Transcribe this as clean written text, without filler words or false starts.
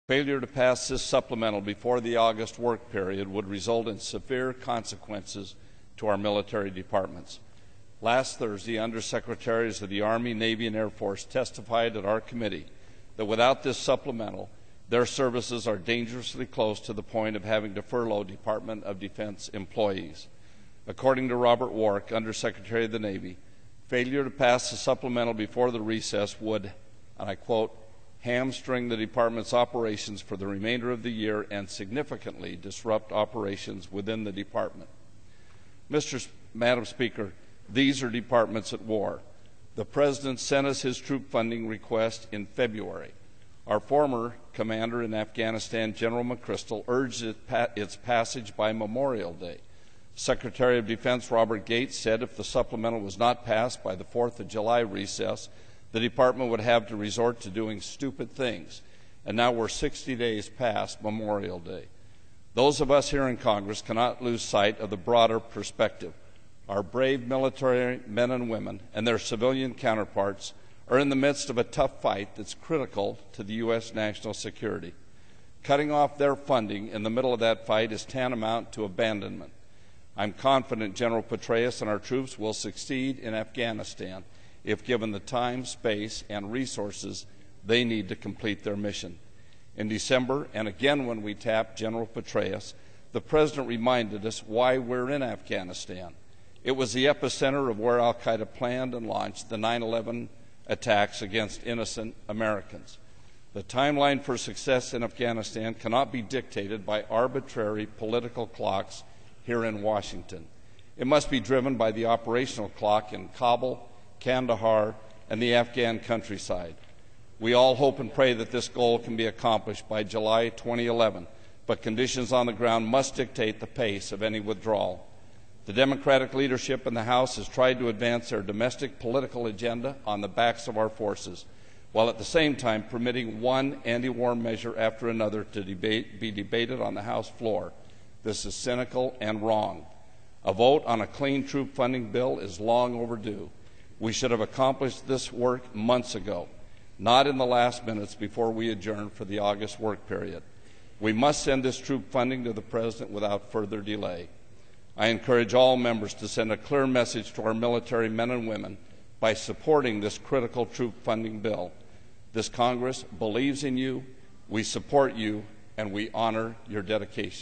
Failure to pass this supplemental before the August work period would result in severe consequences to our military departments. Last Thursday, Undersecretaries of the Army, Navy, and Air Force testified at our committee that without this supplemental, their services are dangerously close to the point of having to furlough Department of Defense employees. According to Robert Wark, Undersecretary of the Navy, failure to pass the supplemental before the recess would, and I quote, hamstring the department's operations for the remainder of the year and significantly disrupt operations within the department. Madam Speaker, these are departments at war. The President sent us his troop funding request in February. Our former commander in Afghanistan, General McChrystal, urged its passage by Memorial Day. Secretary of Defense Robert Gates said if the supplemental was not passed by the 4th of July recess, the department would have to resort to doing stupid things. And now we're 60 days past Memorial Day. Those of us here in Congress cannot lose sight of the broader perspective. Our brave military men and women and their civilian counterparts are in the midst of a tough fight that's critical to the U.S. national security. Cutting off their funding in the middle of that fight is tantamount to abandonment. I'm confident General Petraeus and our troops will succeed in Afghanistan if given the time, space, and resources they need to complete their mission. In December, and again when we tapped General Petraeus, the President reminded us why we're in Afghanistan. It was the epicenter of where al-Qaeda planned and launched the 9/11 attacks against innocent Americans. The timeline for success in Afghanistan cannot be dictated by arbitrary political clocks here in Washington. It must be driven by the operational clock in Kabul, Kandahar, and the Afghan countryside. We all hope and pray that this goal can be accomplished by July 2011, but conditions on the ground must dictate the pace of any withdrawal. The Democratic leadership in the House has tried to advance their domestic political agenda on the backs of our forces, while at the same time permitting one anti-war measure after another to be debated on the House floor. This is cynical and wrong. A vote on a clean troop funding bill is long overdue. We should have accomplished this work months ago, not in the last minutes before we adjourn for the August work period. We must send this troop funding to the President without further delay. I encourage all members to send a clear message to our military men and women by supporting this critical troop funding bill. This Congress believes in you, we support you, and we honor your dedication.